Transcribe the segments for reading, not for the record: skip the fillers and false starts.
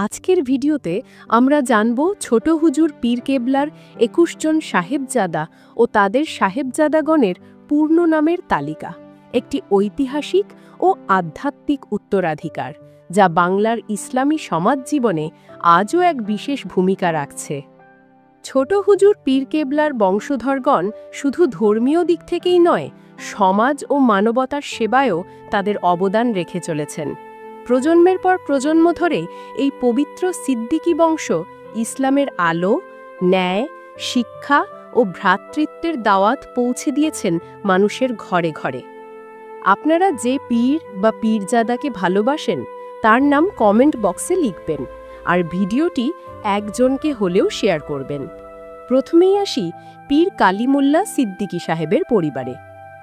আজকের ভিডিওতে আমরা জানব ছোট হুজুর পীর কেবলার ২১ জন সাহেবজাদা ও তাদের সাহেবজাদাগণের পূর্ণ নামের তালিকা, একটি ঐতিহাসিক ও আধ্যাত্মিক উত্তরাধিকার যা বাংলার ইসলামী সমাজ জীবনে আজও এক বিশেষ ভূমিকা রাখছে। ছোট হুজুর পীর কেবলার বংশধরগণ শুধু ধর্মীয় দিক থেকেই নয়, সমাজ ও মানবতার সেবায়ও তাদের অবদান রেখে চলেছেন। প্রজন্মের পর প্রজন্ম ধরে এই পবিত্র সিদ্দিকী বংশ ইসলামের আলো, ন্যায়, শিক্ষা ও ভ্রাতৃত্বের দাওয়াত পৌঁছে দিয়েছেন মানুষের ঘরে ঘরে। আপনারা যে পীর বা পীরজাদাকে ভালোবাসেন তার নাম কমেন্ট বক্সে লিখবেন, আর ভিডিওটি একজনকে হলেও শেয়ার করবেন। প্রথমেই আসি পীর কালিমুল্লাহ সিদ্দিকী সাহেবের পরিবারে।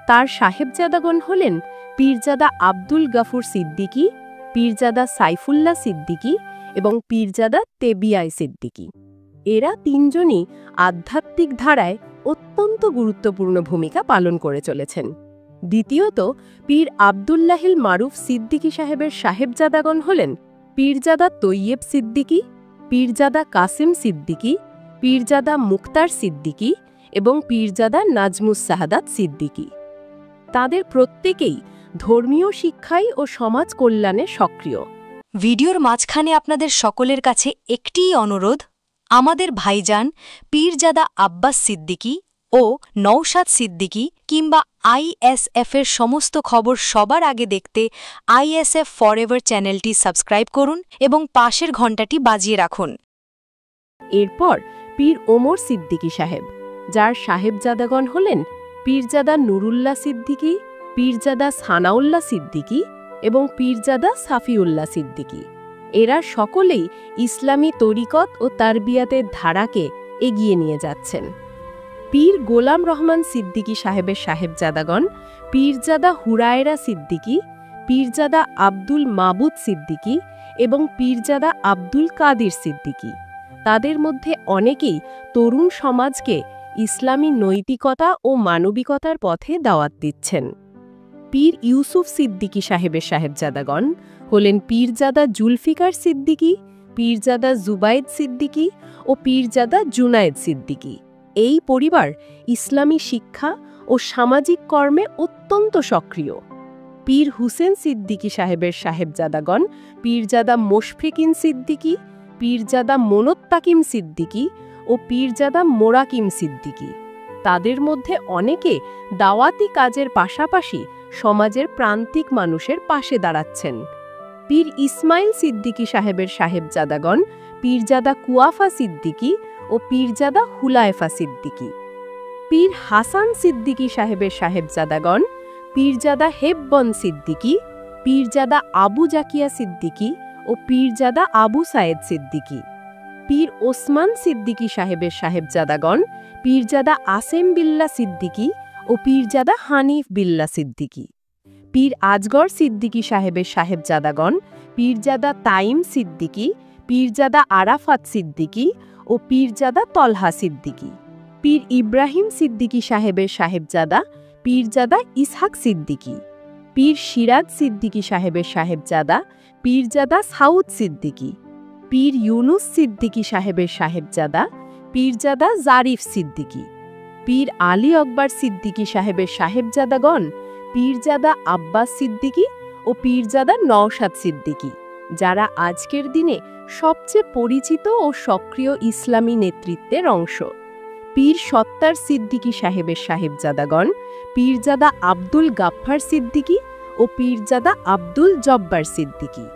তার সাহেবজাদাগণ হলেন পীরজাদা আব্দুল গাফুর সিদ্দিকী, পীরজাদা সাইফুল্লাহ সিদ্দিকী এবং পীরজাদা তেবিয়াই সিদ্দিকী। এরা তিনজনই আধ্যাত্মিক ধারায় অত্যন্ত গুরুত্বপূর্ণ ভূমিকা পালন করে চলেছেন। দ্বিতীয়ত, পীর আবদুল্লাহিল মারুফ সিদ্দিকী সাহেবের সাহেবজাদাগণ হলেন পীরজাদা তৈয়েব সিদ্দিকী, পীরজাদা কাসিম সিদ্দিকী, পীরজাদা মুক্তার সিদ্দিকী এবং পীরজাদা নাজমুস সাহাদাত সিদ্দিকী। তাদের প্রত্যেকেই ধর্মীয় শিক্ষায় ও সমাজ কল্যাণে সক্রিয়। ভিডিওর মাঝখানে আপনাদের সকলের কাছে একটিই অনুরোধ, আমাদের ভাইজান পীরজাদা আব্বাস সিদ্দিকী ও নওশাদ সিদ্দিকী কিংবা আইএসএফের সমস্ত খবর সবার আগে দেখতে আইএসএফ ফরএভার চ্যানেলটি সাবস্ক্রাইব করুন এবং পাশের ঘণ্টাটি বাজিয়ে রাখুন। এরপর পীর ওমর সিদ্দিকী সাহেব, যার সাহেবজাদাগণ হলেন পীরজাদা নুরুল্লাহ সিদ্দিকী, পীরজাদা সানাউল্লাহ সিদ্দিকী এবং পীরজাদা সাফিউল্লাহ সিদ্দিকী। এরা সকলেই ইসলামী তরিকত ও তারবিয়াতের ধারাকে এগিয়ে নিয়ে যাচ্ছেন। পীর গোলাম রহমান সিদ্দিকী সাহেবের সাহেবজাদাগণ পীরজাদা হুরায়রা সিদ্দিকী, পীরজাদা আব্দুল মাবুদ সিদ্দিকী এবং পীরজাদা আব্দুল কাদির সিদ্দিকী। তাদের মধ্যে অনেকেই তরুণ সমাজকে ইসলামী নৈতিকতা ও মানবিকতার পথে দাওয়াত দিচ্ছেন। পীর ইউসুফ সিদ্দিকী সাহেবের সাহেবজাদাগণ হলেন পীরজাদা জুলফিকার সিদ্দিকী, পীরজাদা জুবাইদ সিদ্দিকী ও পীরজাদা জুনায়েদ সিদ্দিকী। এই পরিবার ইসলামী শিক্ষা ও সামাজিক কর্মে অত্যন্ত সক্রিয়। পীর হুসেন সিদ্দিকী সাহেবের সাহেবজাদাগণ পীরজাদা মোশফিকিন সিদ্দিকী, পীরজাদা মোনত্তাকিম সিদ্দিকী ও পীরজাদা মোরাকিম সিদ্দিকী। তাদের মধ্যে অনেকে দাওয়াতি কাজের পাশাপাশি সমাজের প্রান্তিক মানুষের পাশে দাঁড়াচ্ছেন। পীর ইসমাইল সিদ্দিকী সাহেবের সাহেবজাদাগণ পীরজাদা কুয়াফা সিদ্দিকী ও পীরজাদা হুলায়ফা সিদ্দিকী। পীর হাসান সিদ্দিকী সাহেবের সাহেবজাদাগণ পীরজাদা হেব্বন সিদ্দিকী, পীরজাদা আবু জাকিয়া সিদ্দিকী ও পীরজাদা আবু সায়েদ সিদ্দিকী। পীর ওসমান সিদ্দিকী সাহেবের সাহেবজাদাগণ পীরজাদা আসেম বিল্লা সিদ্দিকী ও পীরজাদা হানিফ বিল্লা সিদ্দিকী। পীর আজগর সিদ্দিকী সাহেবের সাহেবজাদাগণ পীরজাদা তাইম সিদ্দিকী, পীরজাদা আরাফাত সিদ্দিকী ও পীরজাদা তলহা সিদ্দিকী। পীর ইব্রাহিম সিদ্দিকী সাহেবের সাহেবজাদা পীরজাদা ইসহাক সিদ্দিকী। পীর সিরাজ সিদ্দিকী সাহেবের সাহেবজাদা পীরজাদা সাউদ সিদ্দিকী। পীর ইউনুস সিদ্দিকী সাহেবের সাহেবজাদা পীরজাদা জারিফ সিদ্দিকী। পীর আলী আকবর সিদ্দিকী সাহেবের সাহেবজাদাগণ পীরজাদা আব্বাস সিদ্দিকী ও পীরজাদা নওশাদ সিদ্দিকী, যারা আজকের দিনে সবচেয়ে পরিচিত ও সক্রিয় ইসলামী নেতৃত্বের অংশ। পীর সত্তার সিদ্দিকী সাহেবের সাহেবজাদাগণ পীরজাদা আব্দুল গাফফার সিদ্দিকী ও পীরজাদা আব্দুল জব্বার সিদ্দিকী।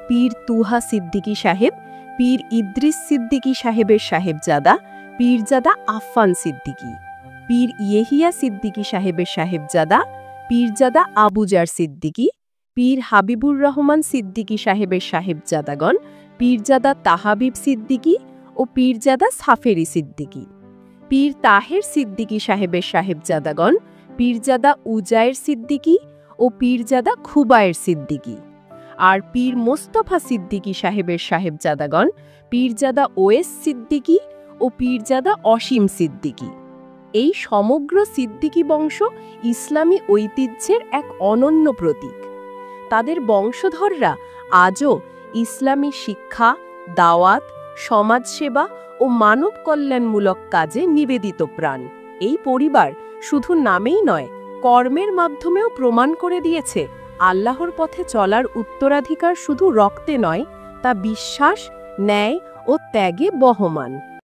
পীর তুহা সিদ্দিকী সাহেব পীর ইদ্রিস সিদ্দিকী সাহেবের সাহেবজাদা পীরজাদা আফফান সিদ্দিকী। পীর ইয়েহিয়া সিদ্দিকী সাহেবের সাহেবজাদা পীরজাদা আবুজার সিদ্দিকী। পীর হাবিবুর রহমান সিদ্দিকী সাহেবের সাহেবজাদাগণ পীরজাদা তাহাবিব সিদ্দিকী ও পীরজাদা সাফেরি সিদ্দিকী। পীর তাহের সিদ্দিকী সাহেবের সাহেবজাদাগণ পীরজাদা উজায়ের সিদ্দিকী ও পীরজাদা খুবায়ের সিদ্দিকী। আর পীর মোস্তফা সিদ্দিকী সাহেবের সাহেবজাদাগণ পীরজাদা ওয়েস সিদ্দিকী ও পীরজাদা অসীম সিদ্দিকী। এই সমগ্র সিদ্দিকী বংশ ইসলামী ঐতিহ্যের এক অনন্য প্রতীক। তাদের বংশধররা আজও ইসলামী শিক্ষা, দাওয়াত, সমাজসেবা ও মানব কল্যাণমূলক কাজে নিবেদিত প্রাণ। এই পরিবার শুধু নামেই নয়, কর্মের মাধ্যমেও প্রমাণ করে দিয়েছে আল্লাহর পথে চলার উত্তরাধিকার শুধু রক্তে নয়, তা বিশ্বাস, ন্যায় ও ত্যাগে বহমান।